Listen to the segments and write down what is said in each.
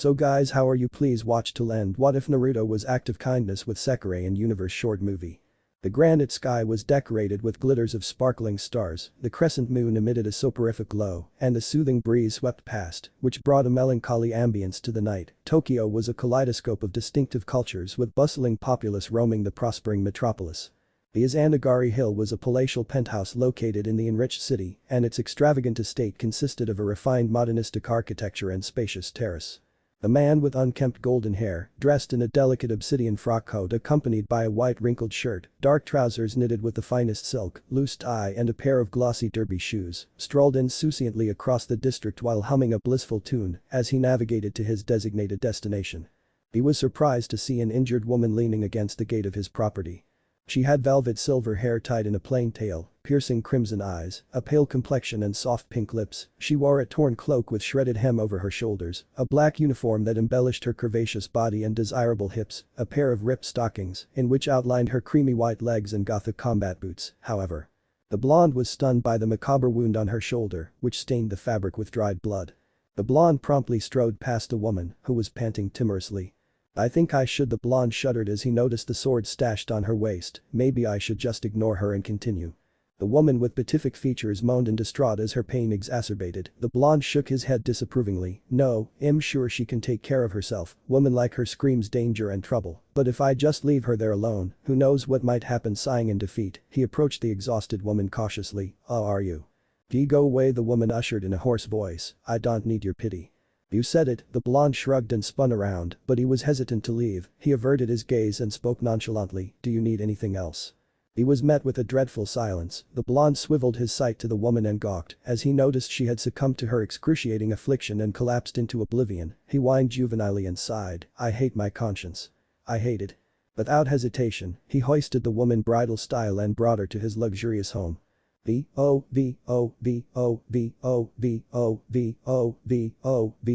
So guys, how are you? Please watch till end. What if Naruto was act of kindness with Sekirei in universe short movie? The granite sky was decorated with glitters of sparkling stars, the crescent moon emitted a soporific glow, and the soothing breeze swept past, which brought a melancholy ambience to the night. Tokyo was a kaleidoscope of distinctive cultures with bustling populace roaming the prospering metropolis. The Izanagari Hill was a palatial penthouse located in the enriched city, and its extravagant estate consisted of a refined modernistic architecture and spacious terrace. A man with unkempt golden hair, dressed in a delicate obsidian frock coat accompanied by a white wrinkled shirt, dark trousers knitted with the finest silk, loose tie and a pair of glossy derby shoes, strolled insouciantly across the district while humming a blissful tune as he navigated to his designated destination. He was surprised to see an injured woman leaning against the gate of his property. She had velvet silver hair tied in a plain tail, piercing crimson eyes, a pale complexion and soft pink lips. She wore a torn cloak with shredded hem over her shoulders, a black uniform that embellished her curvaceous body and desirable hips, a pair of ripped stockings in which outlined her creamy white legs and gothic combat boots, however. The blonde was stunned by the macabre wound on her shoulder, which stained the fabric with dried blood. The blonde promptly strode past a woman who was panting timorously. "I think I should." The blonde shuddered as he noticed the sword stashed on her waist. "Maybe I should just ignore her and continue." The woman with beatific features moaned in distraught as her pain exacerbated. The blonde shook his head disapprovingly. "No, I'm sure she can take care of herself. Woman like her screams danger and trouble. But if I just leave her there alone, who knows what might happen." Sighing in defeat, he approached the exhausted woman cautiously. "Oh, are you? Go away," the woman ushered in a hoarse voice. "I don't need your pity." "You said it." The blonde shrugged and spun around, but he was hesitant to leave. He averted his gaze and spoke nonchalantly. "Do you need anything else?" He was met with a dreadful silence. The blonde swiveled his sight to the woman and gawked as he noticed she had succumbed to her excruciating affliction and collapsed into oblivion. He whined juvenilely and sighed. "I hate my conscience. I hate it." Without hesitation, he hoisted the woman bridal style and brought her to his luxurious home. A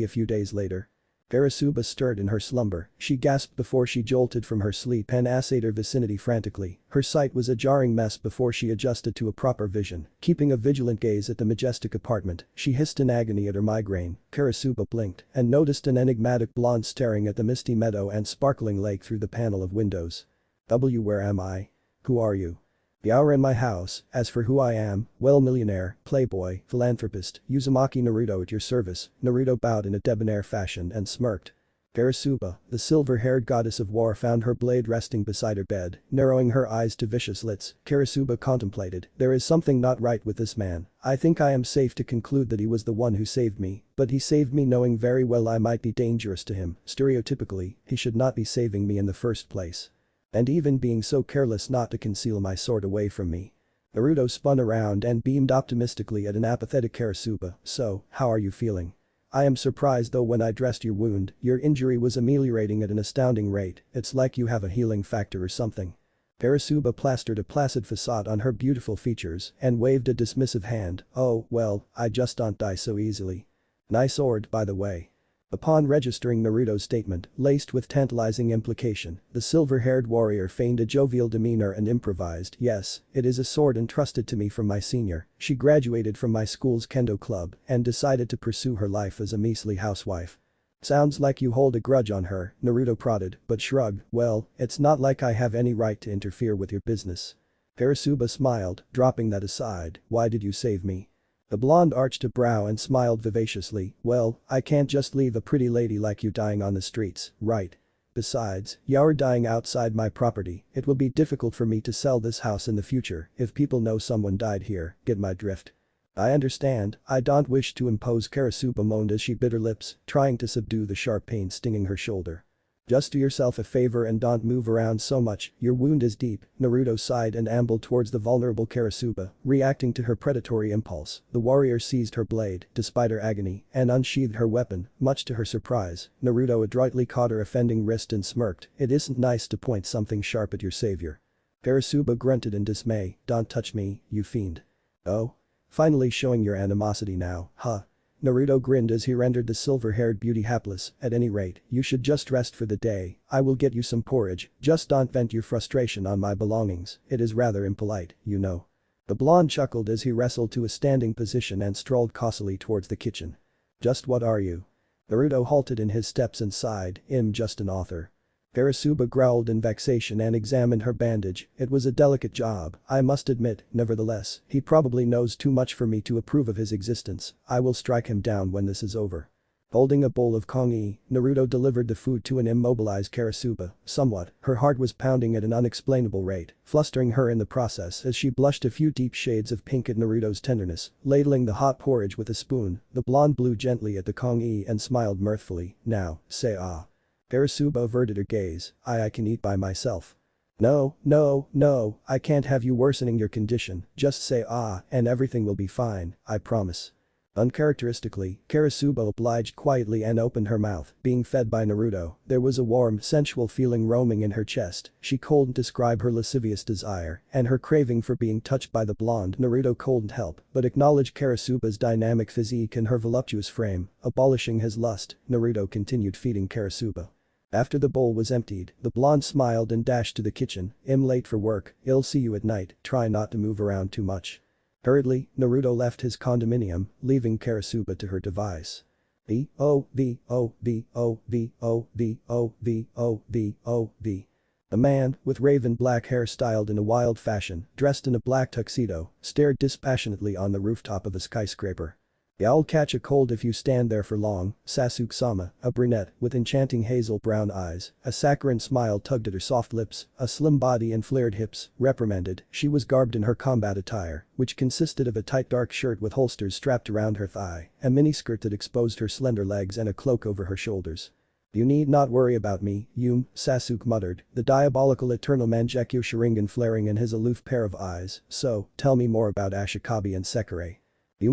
few days later. Karasuba stirred in her slumber. She gasped before she jolted from her sleep and assayed her vicinity frantically. Her sight was a jarring mess before she adjusted to a proper vision. Keeping a vigilant gaze at the majestic apartment, she hissed in agony at her migraine. Karasuba blinked and noticed an enigmatic blonde staring at the misty meadow and sparkling lake through the panel of windows. Where am I? Who are you? You're in my house. As for who I am, well, millionaire, playboy, philanthropist, Uzumaki Naruto at your service." Naruto bowed in a debonair fashion and smirked. Karasuba, the silver-haired goddess of war, found her blade resting beside her bed, narrowing her eyes to vicious slits. Karasuba contemplated. "There is something not right with this man. I think I am safe to conclude that he was the one who saved me, but he saved me knowing very well I might be dangerous to him. Stereotypically, he should not be saving me in the first place. And even being so careless not to conceal my sword away from me." Naruto spun around and beamed optimistically at an apathetic Karasuba. "So, how are you feeling? I am surprised though. When I dressed your wound, your injury was ameliorating at an astounding rate. It's like you have a healing factor or something." Karasuba plastered a placid facade on her beautiful features and waved a dismissive hand. "Oh, well, I just don't die so easily. Nice sword, by the way." Upon registering Naruto's statement, laced with tantalizing implication, the silver-haired warrior feigned a jovial demeanor and improvised. "Yes, it is a sword entrusted to me from my senior. She graduated from my school's kendo club and decided to pursue her life as a measly housewife." "Sounds like you hold a grudge on her," Naruto prodded, but shrugged. "Well, it's not like I have any right to interfere with your business." Karasuba smiled, dropping that aside. "Why did you save me?" The blonde arched a brow and smiled vivaciously. "Well, I can't just leave a pretty lady like you dying on the streets, right? Besides, you're dying outside my property. It will be difficult for me to sell this house in the future if people know someone died here. Get my drift?" "I understand. I don't wish to impose." Karasuba moaned as she bit her lips, trying to subdue the sharp pain stinging her shoulder. "Just do yourself a favor and don't move around so much. Your wound is deep." Naruto sighed and ambled towards the vulnerable Karasuba, reacting to her predatory impulse. The warrior seized her blade, despite her agony, and unsheathed her weapon. Much to her surprise, Naruto adroitly caught her offending wrist and smirked. "It isn't nice to point something sharp at your savior." Karasuba grunted in dismay. "Don't touch me, you fiend." "Oh? Finally showing your animosity now, huh?" Naruto grinned as he rendered the silver-haired beauty hapless. "At any rate, you should just rest for the day. I will get you some porridge. Just don't vent your frustration on my belongings. It is rather impolite, you know." The blonde chuckled as he wrestled to a standing position and strolled cautiously towards the kitchen. "Just what are you?" Naruto halted in his steps and sighed, "I'm just an author." Karasuba growled in vexation and examined her bandage. "It was a delicate job, I must admit, nevertheless, he probably knows too much for me to approve of his existence. I will strike him down when this is over." Holding a bowl of kongi, Naruto delivered the food to an immobilized Karasuba. Somewhat, her heart was pounding at an unexplainable rate, flustering her in the process as she blushed a few deep shades of pink at Naruto's tenderness. Ladling the hot porridge with a spoon, the blonde blew gently at the kongi and smiled mirthfully. "Now, say ah." Karasuba averted her gaze. I can eat by myself." "No, no, no, I can't have you worsening your condition, just say ah and everything will be fine, I promise." Uncharacteristically, Karasuba obliged quietly and opened her mouth, being fed by Naruto. There was a warm, sensual feeling roaming in her chest. She couldn't describe her lascivious desire and her craving for being touched by the blonde. Naruto couldn't help but acknowledge Karasuba's dynamic physique and her voluptuous frame. Abolishing his lust, Naruto continued feeding Karasuba. After the bowl was emptied, the blonde smiled and dashed to the kitchen. "I'm late for work, I'll see you at night, try not to move around too much." Hurriedly, Naruto left his condominium, leaving Karasuba to her device. V-O-V-O-V-O-V-O-V-O-V-O-V. A man, with raven black hair styled in a wild fashion, dressed in a black tuxedo, stared dispassionately on the rooftop of a skyscraper. "You'll catch a cold if you stand there for long," Sasuke-sama, a brunette with enchanting hazel brown eyes, a saccharine smile tugged at her soft lips, a slim body and flared hips, reprimanded. She was garbed in her combat attire, which consisted of a tight dark shirt with holsters strapped around her thigh, a miniskirt that exposed her slender legs and a cloak over her shoulders. "You need not worry about me, Sasuke muttered, the diabolical eternal Mangekyo Sharingan flaring in his aloof pair of eyes. "So, tell me more about Ashikabi and Sekirei."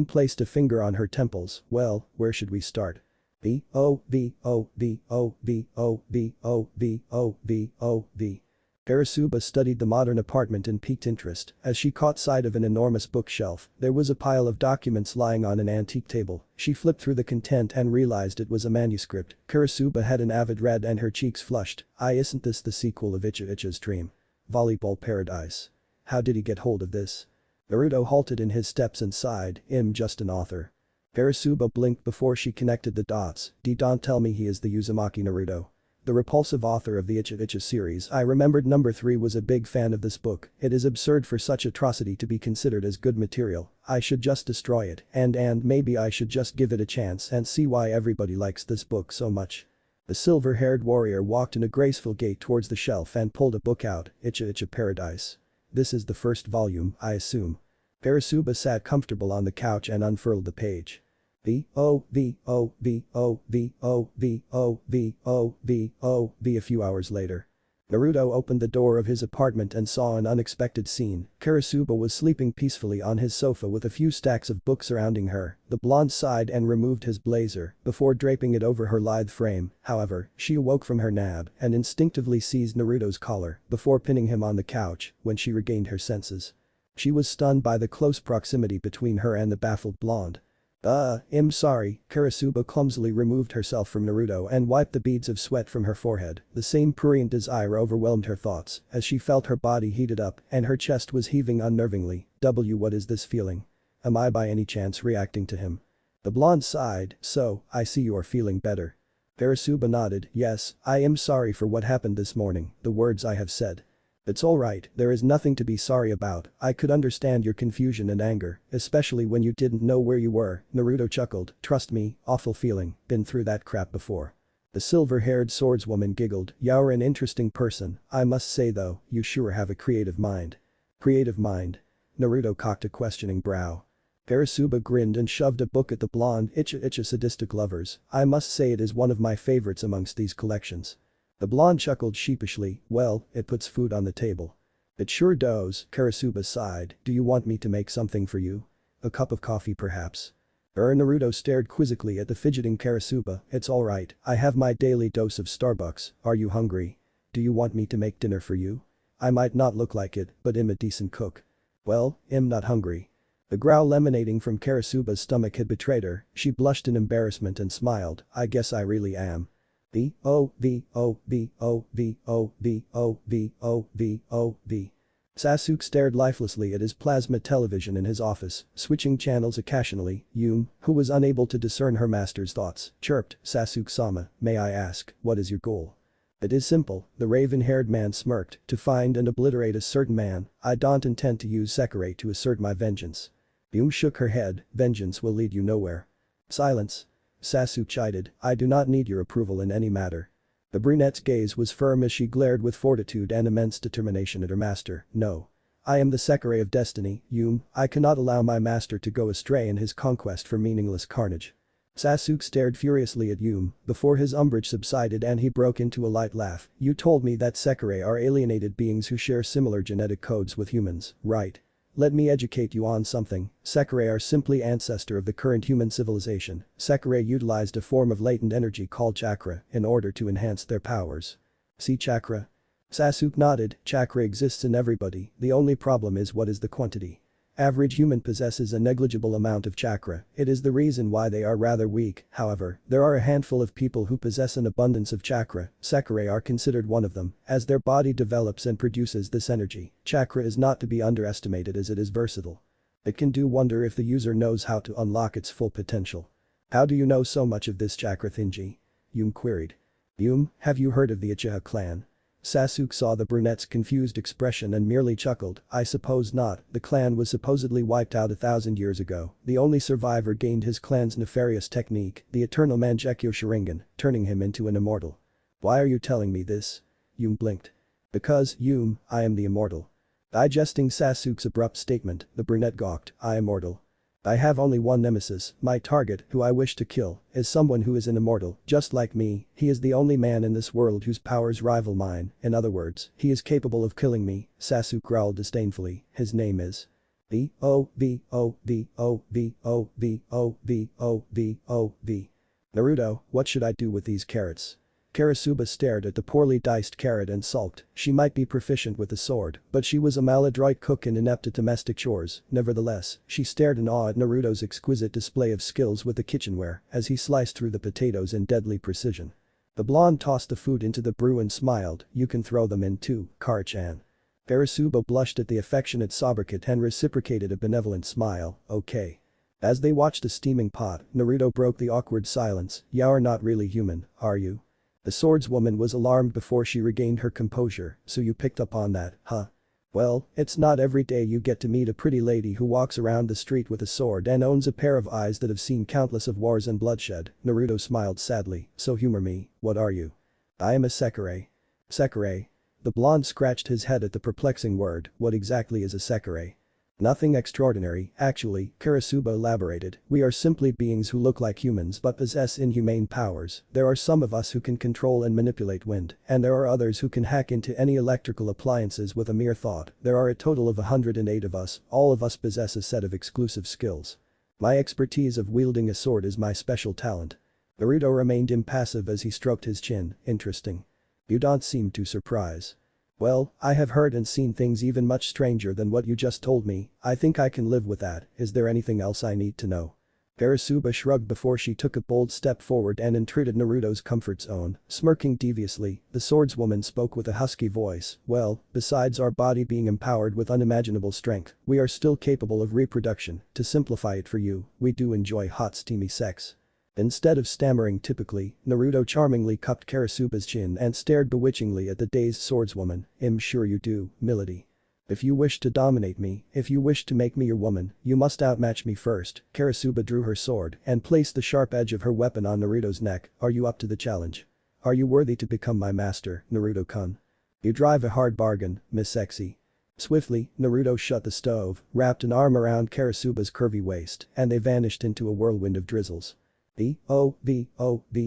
Placed a finger on her temples. "Well, where should we start?" V-O-V-O-V-O-V-O-V-O-V-O-V. Karasuba studied the modern apartment in piqued interest as she caught sight of an enormous bookshelf. There was a pile of documents lying on an antique table. She flipped through the content and realized it was a manuscript. Karasuba had an avid read and her cheeks flushed. Isn't this the sequel of Ichi's Dream? Volleyball Paradise. How did he get hold of this? Naruto halted in his steps and sighed, "I'm just an author." Karasuba blinked before she connected the dots. Don't tell me he is the Uzumaki Naruto. The repulsive author of the Ichi series. I remembered number 3 was a big fan of this book. It is absurd for such atrocity to be considered as good material. I should just destroy it and maybe I should just give it a chance and see why everybody likes this book so much. The silver-haired warrior walked in a graceful gait towards the shelf and pulled a book out. Ichi Paradise. This is the first volume, I assume. Karasuba sat comfortable on the couch and unfurled the page. V-O-V-O-V-O-V-O-V-O-V-O-V. A few hours later. Naruto opened the door of his apartment and saw an unexpected scene. Karasuba was sleeping peacefully on his sofa with a few stacks of books surrounding her. The blonde sighed and removed his blazer before draping it over her lithe frame. However, she awoke from her nap and instinctively seized Naruto's collar before pinning him on the couch. When she regained her senses, she was stunned by the close proximity between her and the baffled blonde. I'm sorry." Karasuba clumsily removed herself from Naruto and wiped the beads of sweat from her forehead. The same prurient desire overwhelmed her thoughts as she felt her body heated up and her chest was heaving unnervingly. What is this feeling? Am I by any chance reacting to him? The blonde sighed. "So, I see you are feeling better." Karasuba nodded. "Yes, I am sorry for what happened this morning, the words I have said." "It's alright, there is nothing to be sorry about. I could understand your confusion and anger, especially when you didn't know where you were." Naruto chuckled. "Trust me, awful feeling, been through that crap before." The silver-haired swordswoman giggled. "You're an interesting person, I must say though, you sure have a creative mind." "Creative mind?" Naruto cocked a questioning brow. Karasuba grinned and shoved a book at the blonde. Ichi Sadistic Lovers. I must say it is one of my favorites amongst these collections." The blonde chuckled sheepishly. "Well, it puts food on the table." "It sure does," Karasuba sighed. "Do you want me to make something for you? A cup of coffee perhaps?" Naruto stared quizzically at the fidgeting Karasuba. "It's alright, I have my daily dose of Starbucks. Are you hungry? Do you want me to make dinner for you? I might not look like it, but I'm a decent cook." "Well, I'm not hungry." The growl emanating from Karasuba's stomach had betrayed her. She blushed in embarrassment and smiled. "I guess I really am." V-O-V-O-V-O-V-O-V-O-V-O-V-O-V. Sasuke stared lifelessly at his plasma television in his office, switching channels occasionally. Yum, who was unable to discern her master's thoughts, chirped, "Sasuke-sama, may I ask, what is your goal?" "It is simple," the raven-haired man smirked, "to find and obliterate a certain man. I don't intend to use Sekirei to assert my vengeance." Yum shook her head, "Vengeance will lead you nowhere." "Silence." Sasuke chided, "I do not need your approval in any matter." The brunette's gaze was firm as she glared with fortitude and immense determination at her master. "No. I am the Sekirei of destiny, Yum, I cannot allow my master to go astray in his conquest for meaningless carnage." Sasuke stared furiously at Yum before his umbrage subsided and he broke into a light laugh. "You told me that Sekirei are alienated beings who share similar genetic codes with humans, right? Let me educate you on something. Sekirei are simply ancestor of the current human civilization. Sekirei utilized a form of latent energy called chakra in order to enhance their powers." "See chakra?" Sasuke nodded. "Chakra exists in everybody, the only problem is what is the quantity. Average human possesses a negligible amount of chakra, it is the reason why they are rather weak. However, there are a handful of people who possess an abundance of chakra. Sekirei are considered one of them, as their body develops and produces this energy. Chakra is not to be underestimated as it is versatile. It can do wonder if the user knows how to unlock its full potential." "How do you know so much of this chakra thingy?" Yum queried. "Yum, have you heard of the Uchiha clan?" Sasuke saw the brunette's confused expression and merely chuckled, "I suppose not, the clan was supposedly wiped out 1,000 years ago. The only survivor gained his clan's nefarious technique, the eternal Mangekyo Sharingan, turning him into an immortal." "Why are you telling me this?" Yum blinked. "Because, Yum, I am the immortal." Digesting Sasuke's abrupt statement, the brunette gawked, "I immortal? I have only one nemesis, my target, who I wish to kill, is someone who is an immortal, just like me. He is the only man in this world whose powers rival mine, in other words, he is capable of killing me." Sasuke growled disdainfully, "His name is V-O-V-O-V-O-V-O-V-O-V-O-V. Naruto, what should I do with these carrots?" Karasuba stared at the poorly diced carrot and sulked. She might be proficient with the sword, but she was a maladroit cook and inept at domestic chores. Nevertheless, she stared in awe at Naruto's exquisite display of skills with the kitchenware as he sliced through the potatoes in deadly precision. The blonde tossed the food into the brew and smiled, "You can throw them in too, Kara-chan." Karasuba blushed at the affectionate sobriquet and reciprocated a benevolent smile, "Okay." As they watched the steaming pot, Naruto broke the awkward silence, "You're not really human, are you?" The swordswoman was alarmed before she regained her composure, "So you picked up on that, huh? Well, it's not every day you get to meet a pretty lady who walks around the street with a sword and owns a pair of eyes that have seen countless of wars and bloodshed." Naruto smiled sadly, "So humor me, what are you?" "I am a Sekirei." "Sekirei?" The blonde scratched his head at the perplexing word, "What exactly is a Sekirei?" "Nothing extraordinary, actually," Karasuba elaborated, "we are simply beings who look like humans but possess inhumane powers. There are some of us who can control and manipulate wind, and there are others who can hack into any electrical appliances with a mere thought. There are a total of 108 of us, all of us possess a set of exclusive skills. My expertise of wielding a sword is my special talent." Naruto remained impassive as he stroked his chin, "Interesting. You don't seem too surprised." "Well, I have heard and seen things even much stranger than what you just told me. I think I can live with that. Is there anything else I need to know?" Karasuba shrugged before she took a bold step forward and intruded Naruto's comfort zone, smirking deviously. The swordswoman spoke with a husky voice, "Well, besides our body being empowered with unimaginable strength, we are still capable of reproduction. To simplify it for you, we do enjoy hot steamy sex." Instead of stammering typically, Naruto charmingly cupped Karasuba's chin and stared bewitchingly at the dazed swordswoman. "I'm sure you do, milady. If you wish to dominate me, if you wish to make me your woman, you must outmatch me first." Karasuba drew her sword and placed the sharp edge of her weapon on Naruto's neck. "Are you up to the challenge? Are you worthy to become my master, Naruto-kun? You drive a hard bargain, Miss Sexy." Swiftly, Naruto shut the stove, wrapped an arm around Karasuba's curvy waist, and they vanished into a whirlwind of drizzles. V-O-V-O-V-O-V-O-V-O-V-O-V.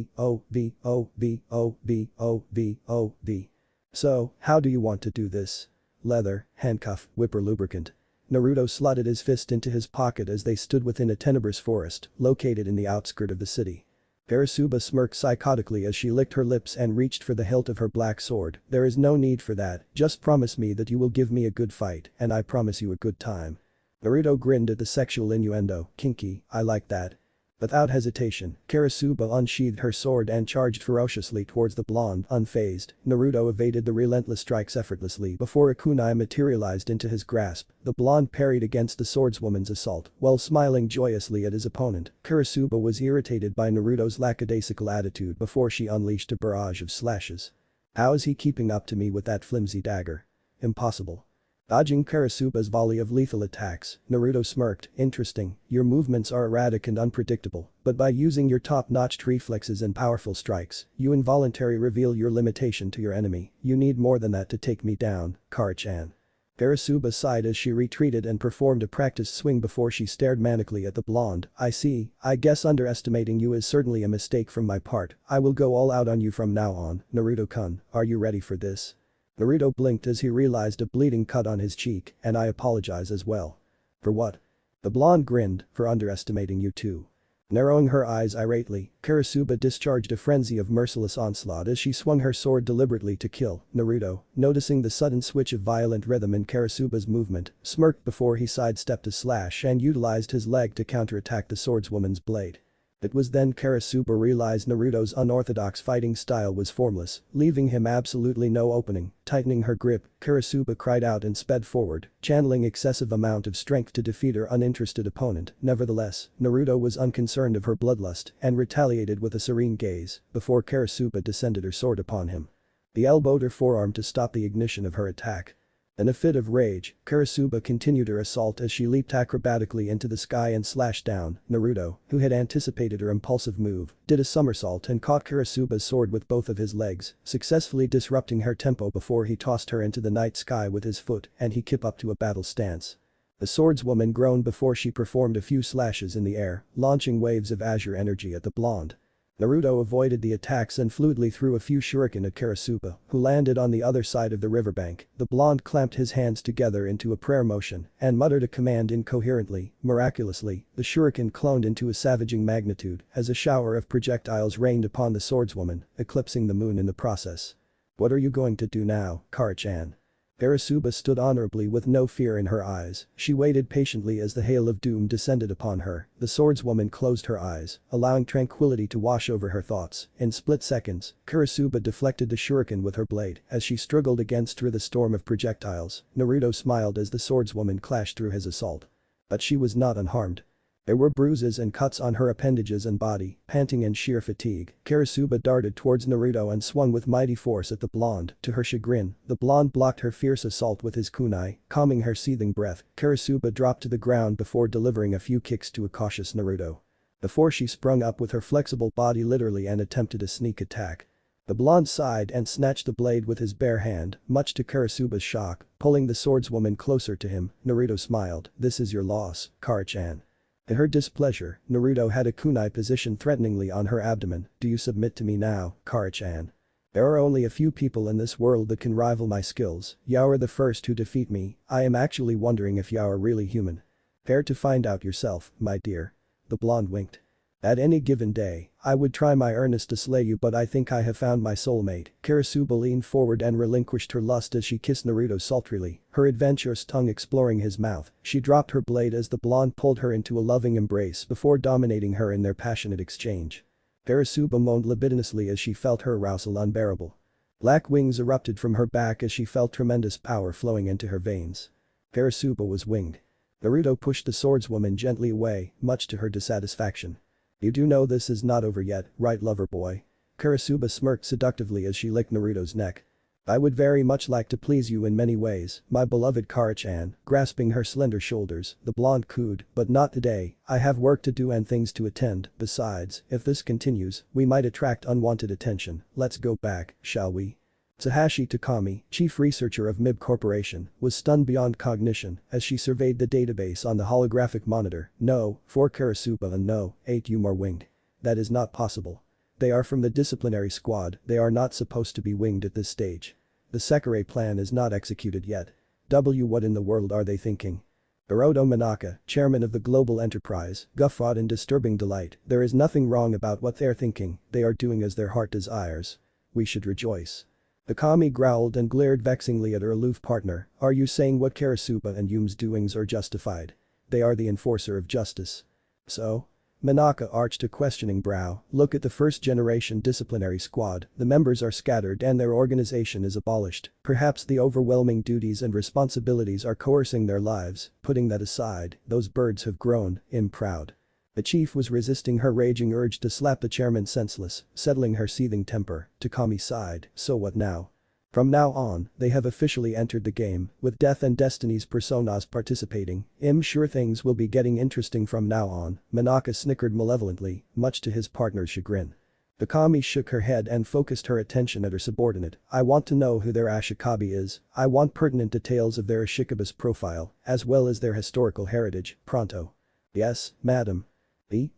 "So, how do you want to do this? Leather, handcuff, whipper lubricant." Naruto slotted his fist into his pocket as they stood within a tenebrous forest, located in the outskirt of the city. Karasuba smirked psychotically as she licked her lips and reached for the hilt of her black sword. "There is no need for that, just promise me that you will give me a good fight, and I promise you a good time." Naruto grinned at the sexual innuendo, "Kinky, I like that." Without hesitation, Karasuba unsheathed her sword and charged ferociously towards the blonde. Unfazed, Naruto evaded the relentless strikes effortlessly before a kunai materialized into his grasp. The blonde parried against the swordswoman's assault while smiling joyously at his opponent. Karasuba was irritated by Naruto's lackadaisical attitude before she unleashed a barrage of slashes. How is he keeping up to me with that flimsy dagger? Impossible. Dodging Karasuba's volley of lethal attacks, Naruto smirked, interesting, your movements are erratic and unpredictable, but by using your top-notched reflexes and powerful strikes, you involuntarily reveal your limitation to your enemy. You need more than that to take me down, Kara-chan. Karasuba sighed as she retreated and performed a practiced swing before she stared manically at the blonde. I see, I guess underestimating you is certainly a mistake from my part. I will go all out on you from now on, Naruto-kun, are you ready for this? Naruto blinked as he realized a bleeding cut on his cheek, and I apologize as well. For what? The blonde grinned, for underestimating you too. Narrowing her eyes irately, Karasuba discharged a frenzy of merciless onslaught as she swung her sword deliberately to kill. Naruto, noticing the sudden switch of violent rhythm in Karasuba's movement, smirked before he sidestepped a slash and utilized his leg to counterattack the swordswoman's blade. It was then Karasuba realized Naruto's unorthodox fighting style was formless, leaving him absolutely no opening. Tightening her grip, Karasuba cried out and sped forward, channeling excessive amount of strength to defeat her uninterested opponent. Nevertheless, Naruto was unconcerned of her bloodlust and retaliated with a serene gaze before Karasuba descended her sword upon him. He elbowed her forearm to stop the ignition of her attack. In a fit of rage, Karasuba continued her assault as she leaped acrobatically into the sky and slashed down. Naruto, who had anticipated her impulsive move, did a somersault and caught Karasuba's sword with both of his legs, successfully disrupting her tempo before he tossed her into the night sky with his foot and he kept up to a battle stance. The swordswoman groaned before she performed a few slashes in the air, launching waves of azure energy at the blonde. Naruto avoided the attacks and fluidly threw a few shuriken at Karasuba, who landed on the other side of the riverbank. The blonde clamped his hands together into a prayer motion and muttered a command incoherently. Miraculously, the shuriken cloned into a savaging magnitude as a shower of projectiles rained upon the swordswoman, eclipsing the moon in the process. What are you going to do now, Kara-chan? Karasuba stood honorably with no fear in her eyes. She waited patiently as the hail of doom descended upon her. The swordswoman closed her eyes, allowing tranquility to wash over her thoughts. In split seconds, Karasuba deflected the shuriken with her blade as she struggled against through the storm of projectiles. Naruto smiled as the swordswoman clashed through his assault. But she was not unharmed. There were bruises and cuts on her appendages and body. Panting in sheer fatigue, Karasuba darted towards Naruto and swung with mighty force at the blonde. To her chagrin, the blonde blocked her fierce assault with his kunai, calming her seething breath. Karasuba dropped to the ground before delivering a few kicks to a cautious Naruto. Before she sprung up with her flexible body literally and attempted a sneak attack. The blonde sighed and snatched the blade with his bare hand, much to Karasuba's shock, pulling the swordswoman closer to him. Naruto smiled, this is your loss, Kara-chan. In her displeasure, Naruto had a kunai positioned threateningly on her abdomen. Do you submit to me now, Kara-chan? There are only a few people in this world that can rival my skills. You are the first to defeat me. I am actually wondering if you are really human. Care to find out yourself, my dear? The blonde winked. At any given day, I would try my earnest to slay you, but I think I have found my soulmate. Karasuba leaned forward and relinquished her lust as she kissed Naruto sultrily, her adventurous tongue exploring his mouth. She dropped her blade as the blonde pulled her into a loving embrace before dominating her in their passionate exchange. Karasuba moaned libidinously as she felt her arousal unbearable. Black wings erupted from her back as she felt tremendous power flowing into her veins. Karasuba was winged. Naruto pushed the swordswoman gently away, much to her dissatisfaction. You do know this is not over yet, right lover boy? Karasuba smirked seductively as she licked Naruto's neck. I would very much like to please you in many ways, my beloved Kara-chan. Grasping her slender shoulders, the blonde cooed, but not today, I have work to do and things to attend. Besides, if this continues, we might attract unwanted attention. Let's go back, shall we? Sahashi Takami, chief researcher of MIB Corporation, was stunned beyond cognition as she surveyed the database on the holographic monitor. No, 4 Karasuba and no, 8 you are winged. That is not possible. They are from the disciplinary squad, they are not supposed to be winged at this stage. The Sekirei plan is not executed yet. What in the world are they thinking? Hiroto Manaka, chairman of the global enterprise, guffawed in disturbing delight. There is nothing wrong about what they're thinking, they are doing as their heart desires. We should rejoice. The kami growled and glared vexingly at her aloof partner. Are you saying what Karasuba and Yum's doings are justified? They are the enforcer of justice. So? Minaka arched a questioning brow. Look at the first-generation disciplinary squad, the members are scattered and their organization is abolished. Perhaps the overwhelming duties and responsibilities are coercing their lives. Putting that aside, those birds have grown, proud. The chief was resisting her raging urge to slap the chairman senseless, settling her seething temper. Takami sighed, so what now? From now on, they have officially entered the game, with Death and Destiny's personas participating. I'm sure things will be getting interesting from now on, Minaka snickered malevolently, much to his partner's chagrin. Takami shook her head and focused her attention at her subordinate. I want to know who their Ashikabi is. I want pertinent details of their Ashikaba's profile, as well as their historical heritage, pronto. Yes, madam. V.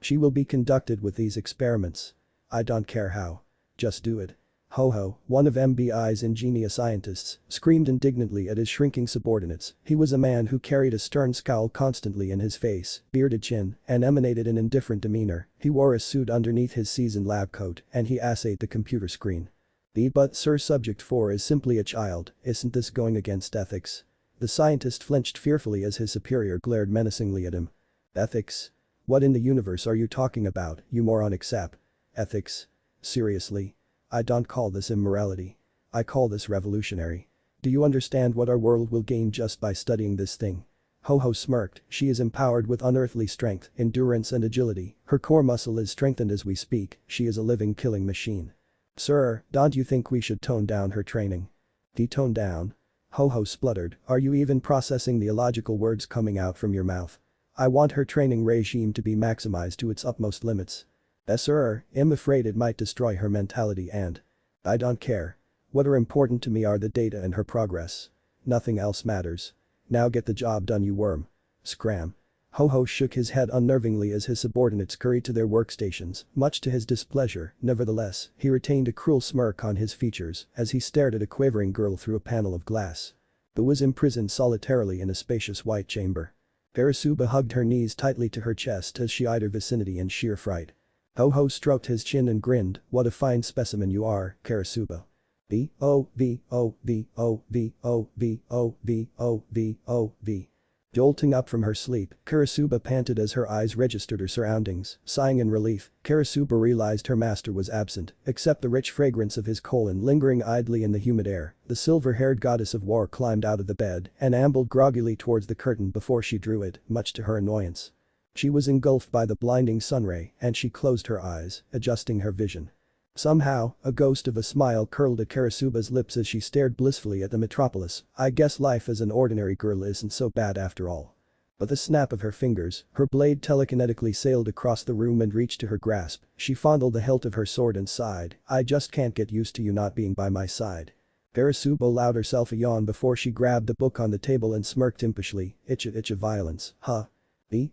She will be conducted with these experiments. I don't care how. Just do it. Ho-ho, one of MBI's ingenious scientists, screamed indignantly at his shrinking subordinates. He was a man who carried a stern scowl constantly in his face, bearded chin, and emanated an indifferent demeanor. He wore a suit underneath his seasoned lab coat, and he assayed the computer screen. But Sir Subject 4 is simply a child, isn't this going against ethics? The scientist flinched fearfully as his superior glared menacingly at him. Ethics? What in the universe are you talking about, you moronic sap? Ethics? Seriously? I don't call this immorality. I call this revolutionary. Do you understand what our world will gain just by studying this thing? Ho-ho smirked, she is empowered with unearthly strength, endurance and agility. Her core muscle is strengthened as we speak, she is a living killing machine. Sir, don't you think we should tone down her training? Tone down? Ho-ho spluttered, are you even processing the illogical words coming out from your mouth? I want her training regime to be maximized to its utmost limits. Sir, I'm afraid it might destroy her mentality and… I don't care. What are important to me are the data and her progress. Nothing else matters. Now get the job done, you worm. Scram. Ho-ho shook his head unnervingly as his subordinates scurried to their workstations, much to his displeasure. Nevertheless, he retained a cruel smirk on his features as he stared at a quavering girl through a panel of glass. Who was imprisoned solitarily in a spacious white chamber. Karasuba hugged her knees tightly to her chest as she eyed her vicinity in sheer fright. Ho-ho stroked his chin and grinned, what a fine specimen you are, Karasuba. V. Jolting up from her sleep, Karasuba panted as her eyes registered her surroundings. Sighing in relief, Karasuba realized her master was absent, except the rich fragrance of his colon lingering idly in the humid air. The silver-haired goddess of war climbed out of the bed and ambled groggily towards the curtain before she drew it, much to her annoyance. She was engulfed by the blinding sunray and she closed her eyes, adjusting her vision. Somehow, a ghost of a smile curled at Karasuba's lips as she stared blissfully at the metropolis. I guess life as an ordinary girl isn't so bad after all. With a snap of her fingers, her blade telekinetically sailed across the room and reached to her grasp. She fondled the hilt of her sword and sighed, I just can't get used to you not being by my side. Karasuba allowed herself a yawn before she grabbed the book on the table and smirked impishly, itcha violence, huh? V.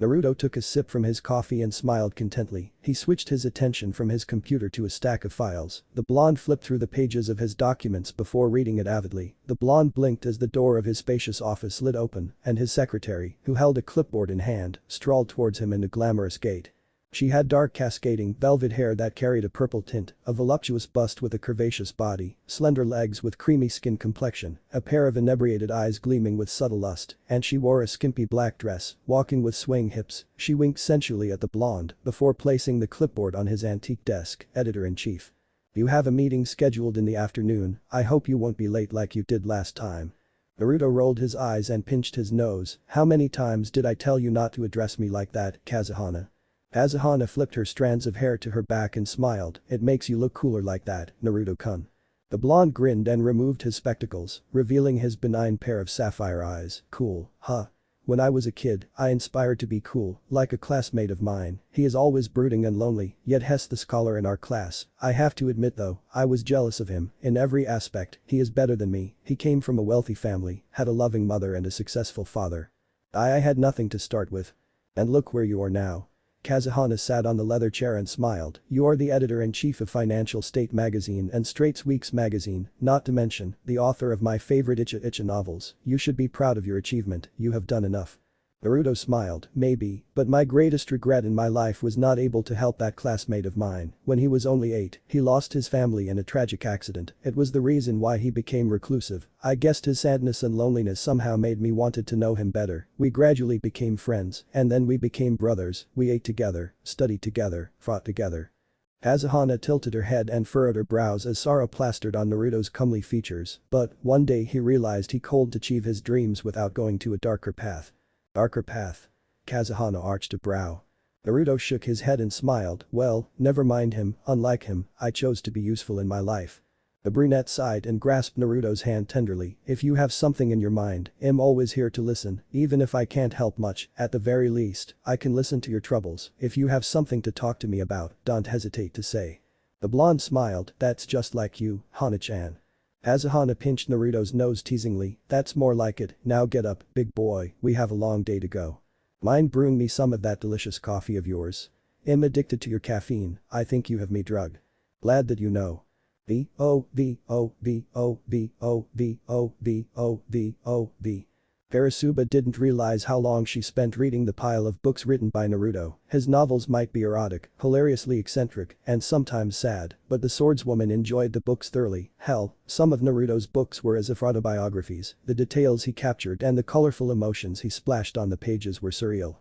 Naruto took a sip from his coffee and smiled contently. He switched his attention from his computer to a stack of files. The blonde flipped through the pages of his documents before reading it avidly. The blonde blinked as the door of his spacious office slid open and his secretary, who held a clipboard in hand, strolled towards him in a glamorous gait. She had dark cascading velvet hair that carried a purple tint, a voluptuous bust with a curvaceous body, slender legs with creamy skin complexion, a pair of inebriated eyes gleaming with subtle lust, and she wore a skimpy black dress, walking with swaying hips. She winked sensually at the blonde before placing the clipboard on his antique desk, editor-in-chief. You have a meeting scheduled in the afternoon, I hope you won't be late like you did last time. Naruto rolled his eyes and pinched his nose, how many times did I tell you not to address me like that, Kazuhana? Kazuhana flipped her strands of hair to her back and smiled, it makes you look cooler like that, Naruto-kun. The blonde grinned and removed his spectacles, revealing his benign pair of sapphire eyes. Cool, huh? When I was a kid, I inspired to be cool, like a classmate of mine. He is always brooding and lonely, yet Hess the scholar in our class. I have to admit though, I was jealous of him, in every aspect, he is better than me. He came from a wealthy family, had a loving mother and a successful father. I had nothing to start with. And look where you are now. Kazuhana sat on the leather chair and smiled, you are the editor-in-chief of Financial State magazine and Straits Weeks magazine, not to mention, the author of my favorite Icha novels. You should be proud of your achievement, you have done enough. Naruto smiled, maybe, but my greatest regret in my life was not able to help that classmate of mine. When he was only 8, he lost his family in a tragic accident. It was the reason why he became reclusive. I guessed his sadness and loneliness somehow made me wanted to know him better. We gradually became friends, and then we became brothers. We ate together, studied together, fought together. Kazuhana tilted her head and furrowed her brows as sorrow plastered on Naruto's comely features, but one day he realized he couldn't achieve his dreams without going to a darker path. Darker path. Kazuhana arched a brow. Naruto shook his head and smiled, well, never mind him, unlike him, I chose to be useful in my life. The brunette sighed and grasped Naruto's hand tenderly, if you have something in your mind, I'm always here to listen, even if I can't help much, at the very least, I can listen to your troubles, if you have something to talk to me about, don't hesitate to say. The blonde smiled, that's just like you, Hana-chan. Kazuhana pinched Naruto's nose teasingly, that's more like it, now get up, big boy, we have a long day to go. Mind brewing me some of that delicious coffee of yours? I'm addicted to your caffeine, I think you have me drugged. Glad that you know. V. Karasuba didn't realize how long she spent reading the pile of books written by Naruto. His novels might be erotic, hilariously eccentric, and sometimes sad, but the swordswoman enjoyed the books thoroughly. Hell, some of Naruto's books were as if autobiographies. The details he captured and the colorful emotions he splashed on the pages were surreal.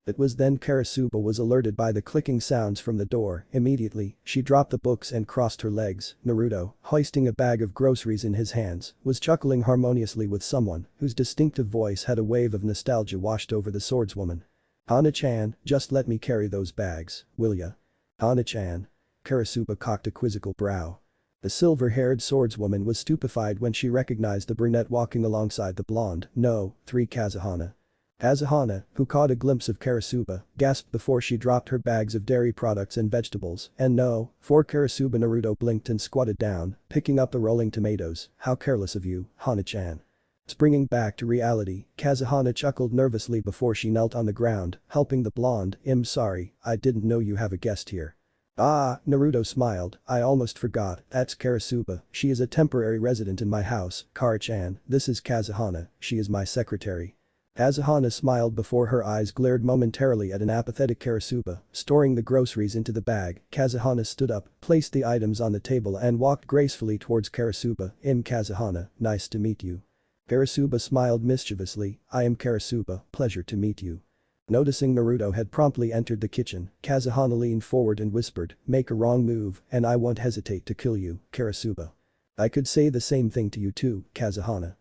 It was then Karasuba was alerted by the clicking sounds from the door. Immediately, she dropped the books and crossed her legs. Naruto, hoisting a bag of groceries in his hands, was chuckling harmoniously with someone whose distinctive voice had a wave of nostalgia washed over the swordswoman. Hana-chan, just let me carry those bags, will ya? Hana-chan. Karasuba cocked a quizzical brow. The silver-haired swordswoman was stupefied when she recognized the brunette walking alongside the blonde. No, 3 Kazuhana. Kazuhana, who caught a glimpse of Karasuba, gasped before she dropped her bags of dairy products and vegetables, and no, 4 Karasuba. Naruto blinked and squatted down, picking up the rolling tomatoes, how careless of you, Hana-chan. Springing back to reality, Kazuhana chuckled nervously before she knelt on the ground, helping the blonde, I'm sorry, I didn't know you have a guest here. Ah, Naruto smiled, I almost forgot, that's Karasuba, she is a temporary resident in my house, Kara-chan, this is Kazuhana, she is my secretary. Kazuhana smiled before her eyes glared momentarily at an apathetic Karasuba, storing the groceries into the bag. Kazuhana stood up, placed the items on the table and walked gracefully towards Karasuba. I'm Kazuhana, nice to meet you. Karasuba smiled mischievously, I am Karasuba, pleasure to meet you. Noticing Naruto had promptly entered the kitchen, Kazuhana leaned forward and whispered, make a wrong move and I won't hesitate to kill you, Karasuba. I could say the same thing to you too, Kazuhana.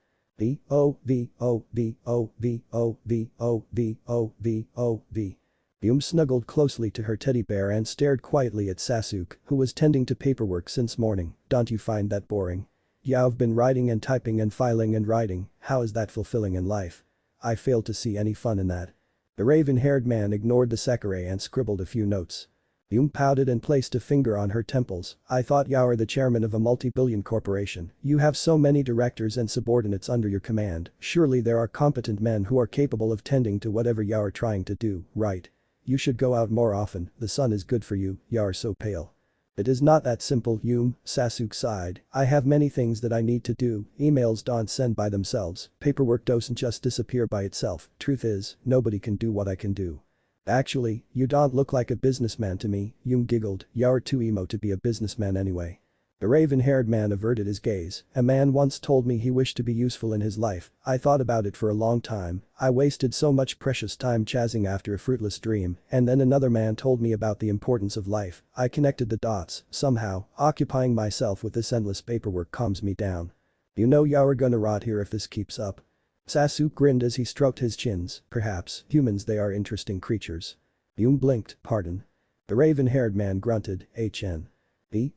Yum snuggled closely to her teddy bear and stared quietly at Sasuke, who was tending to paperwork since morning. Don't you find that boring? You've been writing and typing and filing and writing, how is that fulfilling in life? I fail to see any fun in that. The raven-haired man ignored the Sekirei and scribbled a few notes. Yum pouted and placed a finger on her temples, I thought you are the chairman of a multi-billion corporation, you have so many directors and subordinates under your command, surely there are competent men who are capable of tending to whatever you are trying to do, right? You should go out more often, the sun is good for you, you are so pale. It is not that simple, Yum, Sasuke sighed, I have many things that I need to do, emails don't send by themselves, paperwork doesn't just disappear by itself, truth is, nobody can do what I can do. Actually, you don't look like a businessman to me, Yum giggled, you're too emo to be a businessman anyway. The raven-haired man averted his gaze, a man once told me he wished to be useful in his life, I thought about it for a long time, I wasted so much precious time chasing after a fruitless dream, and then another man told me about the importance of life, I connected the dots, somehow, occupying myself with this endless paperwork calms me down. You know you're gonna rot here if this keeps up. Sasuke grinned as he stroked his chins, perhaps, humans they are interesting creatures. Yum blinked, pardon. The raven-haired man grunted, HN. The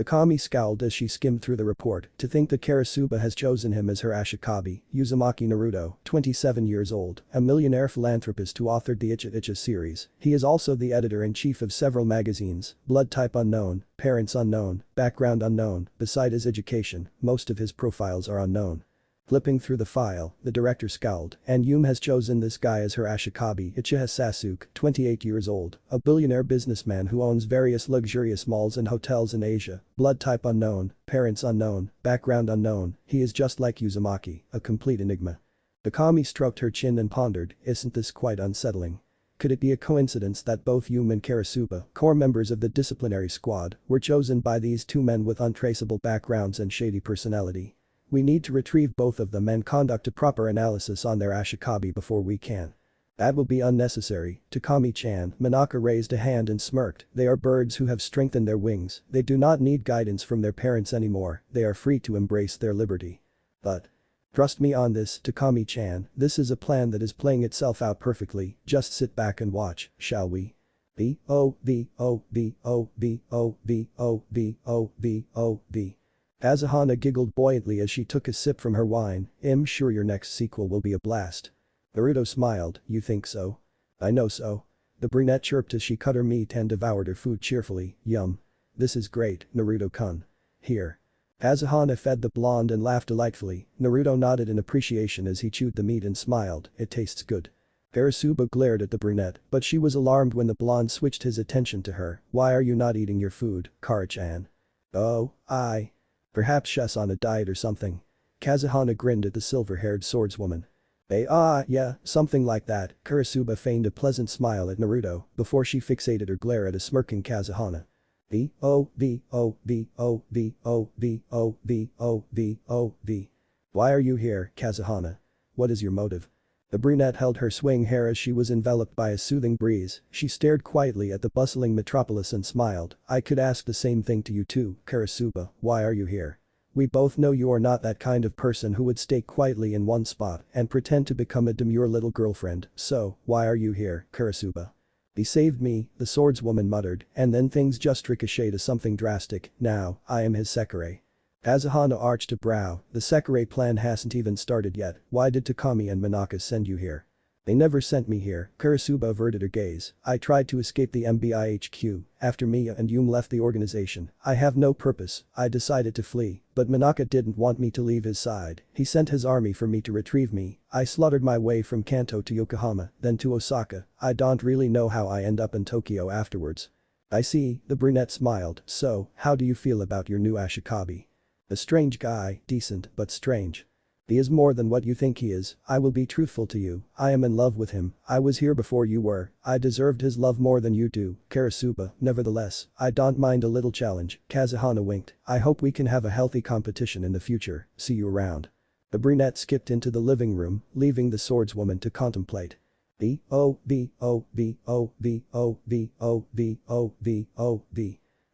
kami scowled as she skimmed through the report, to think that Karasuba has chosen him as her Ashikabi, Uzumaki Naruto, 27 years old, a millionaire philanthropist who authored the Icha Icha series. He is also the editor-in-chief of several magazines, blood type unknown, parents unknown, background unknown, beside his education, most of his profiles are unknown. Flipping through the file, the director scowled, and Yume has chosen this guy as her Ashikabi. Uchiha Sasuke, 28 years old, a billionaire businessman who owns various luxurious malls and hotels in Asia, blood type unknown, parents unknown, background unknown, he is just like Uzumaki, a complete enigma. Akami stroked her chin and pondered, isn't this quite unsettling? Could it be a coincidence that both Yume and Karasuba, core members of the disciplinary squad, were chosen by these two men with untraceable backgrounds and shady personality? We need to retrieve both of them and conduct a proper analysis on their Ashikabi before we can. That will be unnecessary, Takami-chan. Manaka raised a hand and smirked, they are birds who have strengthened their wings, they do not need guidance from their parents anymore, they are free to embrace their liberty. But. Trust me on this, Takami-chan, this is a plan that is playing itself out perfectly, just sit back and watch, shall we? V-O-V-O-V-O-V-O-V-O-V-O-V. Azahana giggled buoyantly as she took a sip from her wine, I'm sure your next sequel will be a blast. Naruto smiled, you think so? I know so. The brunette chirped as she cut her meat and devoured her food cheerfully, yum. This is great, Naruto-kun. Here. Azahana fed the blonde and laughed delightfully, Naruto nodded in appreciation as he chewed the meat and smiled, it tastes good. Karasuba glared at the brunette, but she was alarmed when the blonde switched his attention to her, why are you not eating your food, Kara-chan? Oh, perhaps she's on a diet or something. Kazuhana grinned at the silver-haired swordswoman. Yeah, something like that, Karasuba feigned a pleasant smile at Naruto before she fixated her glare at a smirking Kazuhana. V-O-V-O-V-O-V-O-V-O-V-O-V. Why are you here, Kazuhana? What is your motive? The brunette held her swing hair as she was enveloped by a soothing breeze, she stared quietly at the bustling metropolis and smiled, I could ask the same thing to you too, Karasuba, why are you here? We both know you are not that kind of person who would stay quietly in one spot and pretend to become a demure little girlfriend, so, why are you here, Karasuba? He saved me, the swordswoman muttered, and then things just ricocheted to something drastic, now, I am his Sekirei. Azahana arched a brow, the Sekirei plan hasn't even started yet, why did Takami and Manaka send you here? They never sent me here, Karasuba averted her gaze, I tried to escape the MBI HQ, after Miya and Yume left the organization, I have no purpose, I decided to flee, but Manaka didn't want me to leave his side, he sent his army for me to retrieve me, I slaughtered my way from Kanto to Yokohama, then to Osaka, I don't really know how I end up in Tokyo afterwards. I see, the brunette smiled, so, how do you feel about your new Ashikabi? A strange guy, decent but strange. He is more than what you think he is, I will be truthful to you, I am in love with him, I was here before you were, I deserved his love more than you do, Karasuba, nevertheless, I don't mind a little challenge, Kazuhana winked, I hope we can have a healthy competition in the future, see you around. The brunette skipped into the living room, leaving the swordswoman to contemplate. V-O-V-O-V-O-V-O-V-O-V-O-V.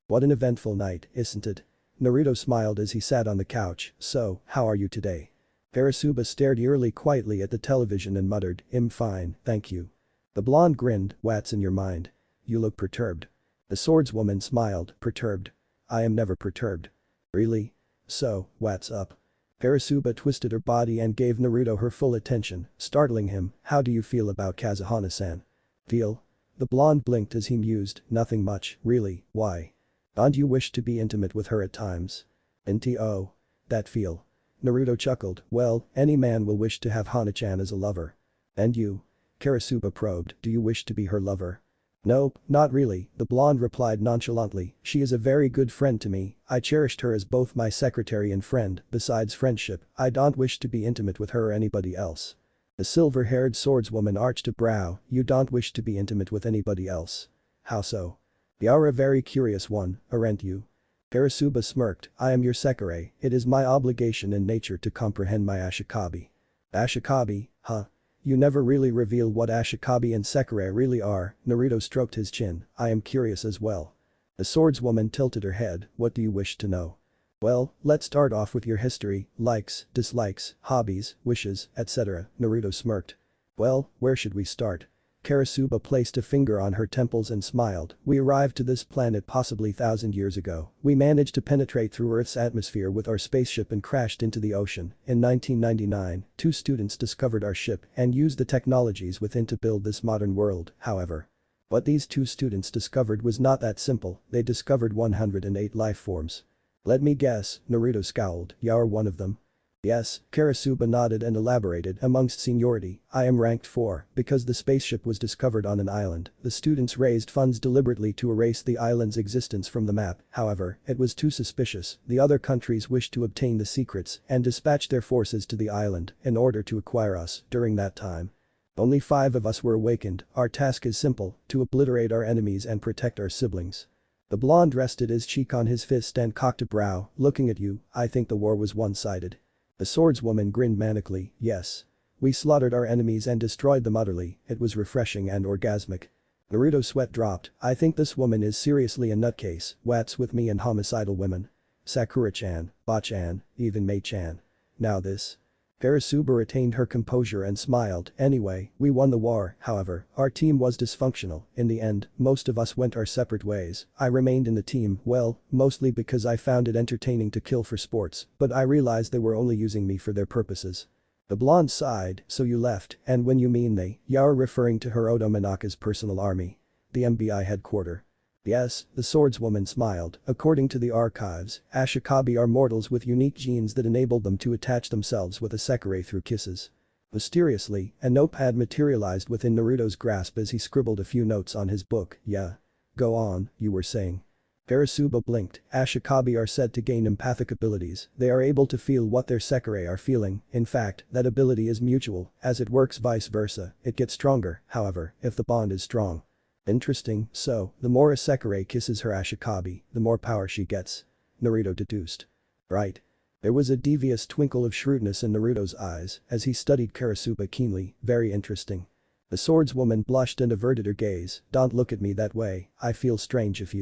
What an eventful night, isn't it? Naruto smiled as he sat on the couch, so, how are you today? Karasuba stared eerily quietly at the television and muttered, I'm fine, thank you. The blonde grinned, what's in your mind? You look perturbed. The swordswoman smiled, perturbed. I am never perturbed. Really? So, what's up? Karasuba twisted her body and gave Naruto her full attention, startling him, how do you feel about Kazuhana-san? Feel? The blonde blinked as he mused, nothing much, really, why? Don't you wish to be intimate with her at times? Nto. That feel. Naruto chuckled, well, any man will wish to have Hana-chan as a lover. And you? Karasuba probed, do you wish to be her lover? Nope, not really, the blonde replied nonchalantly, she is a very good friend to me, I cherished her as both my secretary and friend, besides friendship, I don't wish to be intimate with her or anybody else. The silver-haired swordswoman arched a brow, you don't wish to be intimate with anybody else. How so? You're a very curious one, aren't you? Karasuba smirked, I am your Sekirei, it is my obligation in nature to comprehend my Ashikabi. Ashikabi, huh? You never really reveal what Ashikabi and Sekirei really are, Naruto stroked his chin, I am curious as well. The swordswoman tilted her head, what do you wish to know? Well, let's start off with your history, likes, dislikes, hobbies, wishes, etc., Naruto smirked. Well, where should we start? Karasuba placed a finger on her temples and smiled, we arrived to this planet possibly 1,000 years ago, we managed to penetrate through Earth's atmosphere with our spaceship and crashed into the ocean, in 1999, 2 students discovered our ship and used the technologies within to build this modern world, however. What these 2 students discovered was not that simple, they discovered 108 life forms. Let me guess, Naruto scowled, you're one of them? Yes, Karasuba nodded and elaborated. Amongst seniority, I am ranked 4, because the spaceship was discovered on an island. The students raised funds deliberately to erase the island's existence from the map, however, it was too suspicious. The other countries wished to obtain the secrets and dispatched their forces to the island in order to acquire us during that time. Only 5 of us were awakened. Our task is simple, to obliterate our enemies and protect our siblings. The blonde rested his cheek on his fist and cocked a brow. Looking at you, I think the war was one-sided. The swordswoman grinned manically. Yes. We slaughtered our enemies and destroyed them utterly. It was refreshing and orgasmic. Naruto's sweat dropped. I think this woman is seriously a nutcase. What's with me and homicidal women? Sakura-chan, Ba-chan, even Mei-chan. Now this. Karasuba retained her composure and smiled. Anyway, we won the war, however, our team was dysfunctional. In the end, most of us went our separate ways. I remained in the team, well, mostly because I found it entertaining to kill for sports, but I realized they were only using me for their purposes. The blonde sighed. So you left, and when you mean they, you're referring to her Oda Minaka's personal army. The MBI headquarters. Yes, the swordswoman smiled. According to the archives, Ashikabi are mortals with unique genes that enable them to attach themselves with a Sekirei through kisses. Mysteriously, a notepad materialized within Naruto's grasp as he scribbled a few notes on his book. Yeah. Go on, you were saying. Karasuba blinked. Ashikabi are said to gain empathic abilities. They are able to feel what their Sekirei are feeling. In fact, that ability is mutual, as it works vice versa. It gets stronger, however, if the bond is strong. Interesting, so, the more a Sekirei kisses her Ashikabi, the more power she gets. Naruto deduced. Right. There was a devious twinkle of shrewdness in Naruto's eyes as he studied Karasuba keenly. Very interesting. The swordswoman blushed and averted her gaze. Don't look at me that way, I feel strange if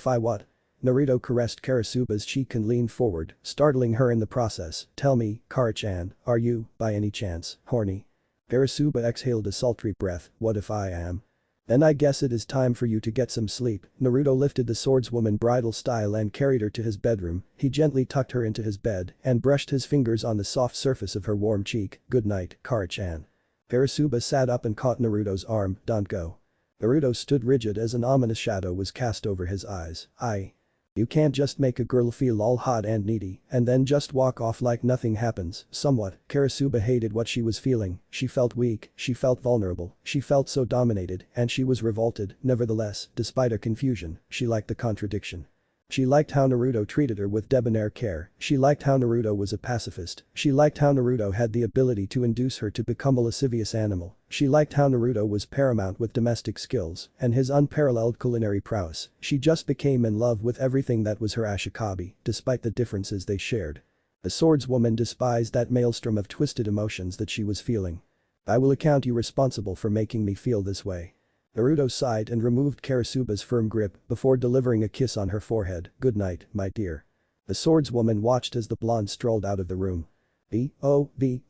I what? Naruto caressed Karasuba's cheek and leaned forward, startling her in the process. Tell me, Kara-chan, are you, by any chance, horny? Karasuba exhaled a sultry breath. What if I am? Then I guess it is time for you to get some sleep. Naruto lifted the swordswoman bridal style and carried her to his bedroom. He gently tucked her into his bed and brushed his fingers on the soft surface of her warm cheek. Good night, Kara-chan. Karasuba sat up and caught Naruto's arm. Don't go. Naruto stood rigid as an ominous shadow was cast over his eyes. You can't just make a girl feel all hot and needy and then just walk off like nothing happens. Somewhat, Karasuba hated what she was feeling. She felt weak, she felt vulnerable, she felt so dominated, and she was revolted. Nevertheless, despite her confusion, she liked the contradiction. She liked how Naruto treated her with debonair care, she liked how Naruto was a pacifist, she liked how Naruto had the ability to induce her to become a lascivious animal, she liked how Naruto was paramount with domestic skills and his unparalleled culinary prowess. She just became in love with everything that was her Ashikabi, despite the differences they shared. The swordswoman despised that maelstrom of twisted emotions that she was feeling. I will account you responsible for making me feel this way. Naruto sighed and removed Karasuba's firm grip before delivering a kiss on her forehead. Good night, my dear. The swordswoman watched as the blonde strolled out of the room. V-O-V-O-V-O-V-O-V-O-V-O-V.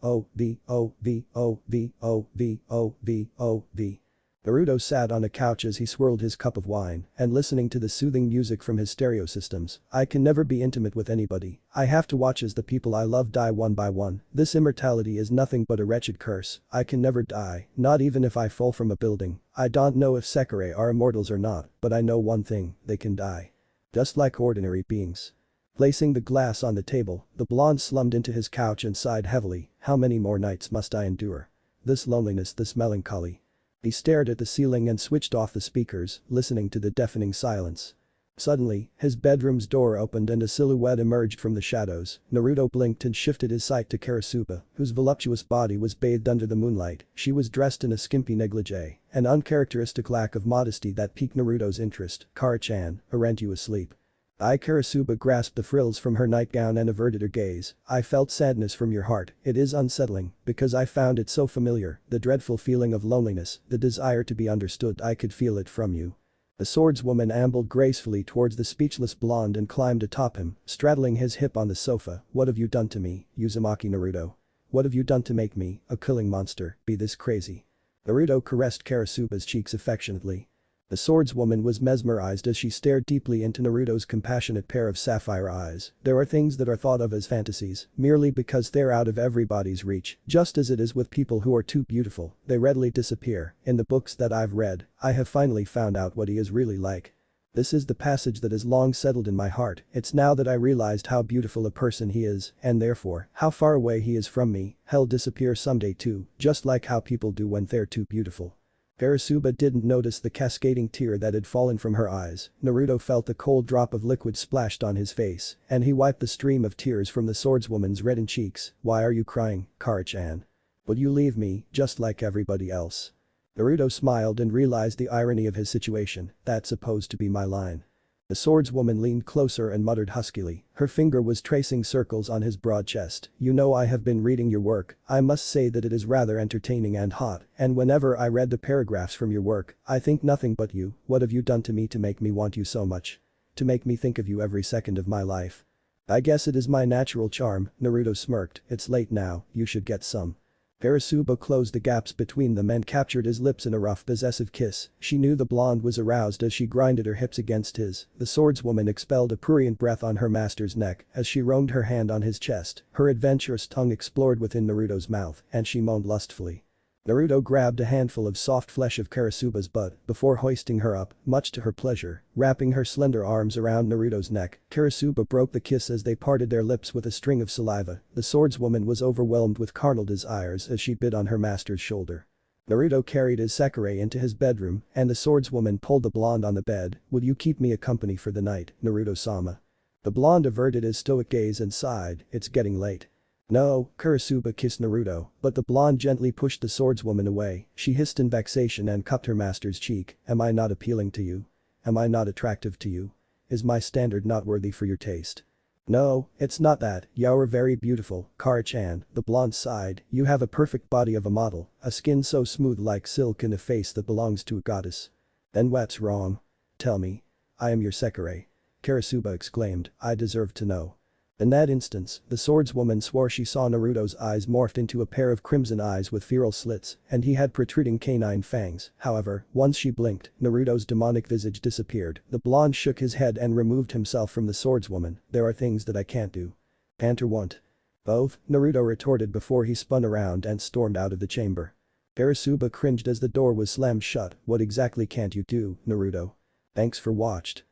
Naruto sat on a couch as he swirled his cup of wine and listening to the soothing music from his stereo systems. I can never be intimate with anybody. I have to watch as the people I love die one by one. This immortality is nothing but a wretched curse. I can never die, not even if I fall from a building. I don't know if Sekirei are immortals or not, but I know one thing, they can die. Just like ordinary beings. Placing the glass on the table, the blonde slumped into his couch and sighed heavily. How many more nights must I endure? This loneliness, this melancholy. He stared at the ceiling and switched off the speakers, listening to the deafening silence. Suddenly, his bedroom's door opened and a silhouette emerged from the shadows. Naruto blinked and shifted his sight to Karasuba, whose voluptuous body was bathed under the moonlight. She was dressed in a skimpy negligee, an uncharacteristic lack of modesty that piqued Naruto's interest. Kara-chan, aren't you asleep? Karasuba grasped the frills from her nightgown and averted her gaze. I felt sadness from your heart. It is unsettling, because I found it so familiar, the dreadful feeling of loneliness, the desire to be understood. I could feel it from you. The swordswoman ambled gracefully towards the speechless blonde and climbed atop him, straddling his hip on the sofa. What have you done to me, Uzumaki Naruto? What have you done to make me, a killing monster, be this crazy? Naruto caressed Karasuba's cheeks affectionately. The swordswoman was mesmerized as she stared deeply into Naruto's compassionate pair of sapphire eyes. There are things that are thought of as fantasies, merely because they're out of everybody's reach, just as it is with people who are too beautiful, they readily disappear. In the books that I've read, I have finally found out what he is really like. This is the passage that has long settled in my heart. It's now that I realized how beautiful a person he is, and therefore, how far away he is from me. He'll disappear someday too, just like how people do when they're too beautiful. Karasuba didn't notice the cascading tear that had fallen from her eyes. Naruto felt a cold drop of liquid splashed on his face, and he wiped the stream of tears from the swordswoman's reddened cheeks. Why are you crying, Kara-chan? Will you leave me, just like everybody else? Naruto smiled and realized the irony of his situation. That's supposed to be my line. The swordswoman leaned closer and muttered huskily. Her finger was tracing circles on his broad chest. You know, I have been reading your work. I must say that it is rather entertaining and hot, and whenever I read the paragraphs from your work, I think nothing but you. What have you done to me to make me want you so much? To make me think of you every second of my life? I guess it is my natural charm, Naruto smirked. It's late now, you should get some. Karasuba closed the gaps between them and captured his lips in a rough possessive kiss. She knew the blonde was aroused as she grinded her hips against his. The swordswoman expelled a prurient breath on her master's neck as she roamed her hand on his chest. Her adventurous tongue explored within Naruto's mouth, and she moaned lustfully. Naruto grabbed a handful of soft flesh of Karasuba's butt before hoisting her up, much to her pleasure, wrapping her slender arms around Naruto's neck. Karasuba broke the kiss as they parted their lips with a string of saliva. The swordswoman was overwhelmed with carnal desires as she bit on her master's shoulder. Naruto carried his Sekirei into his bedroom, and the swordswoman pulled the blonde on the bed. Would you keep me a company for the night, Naruto-sama? The blonde averted his stoic gaze and sighed. It's getting late. No, Karasuba kissed Naruto, but the blonde gently pushed the swordswoman away. She hissed in vexation and cupped her master's cheek. Am I not appealing to you? Am I not attractive to you? Is my standard not worthy for your taste? No, it's not that. You're very beautiful, Kara-chan, the blonde sighed. You have a perfect body of a model, a skin so smooth like silk and a face that belongs to a goddess. Then what's wrong? Tell me. I am your Sekirei. Karasuba exclaimed. I deserve to know. In that instance, the swordswoman swore she saw Naruto's eyes morphed into a pair of crimson eyes with feral slits, and he had protruding canine fangs. However, once she blinked, Naruto's demonic visage disappeared. The blonde shook his head and removed himself from the swordswoman. There are things that I can't do. Can't or won't? Both, Naruto retorted before he spun around and stormed out of the chamber. Karasuba cringed as the door was slammed shut. What exactly can't you do, Naruto? Thanks for watched.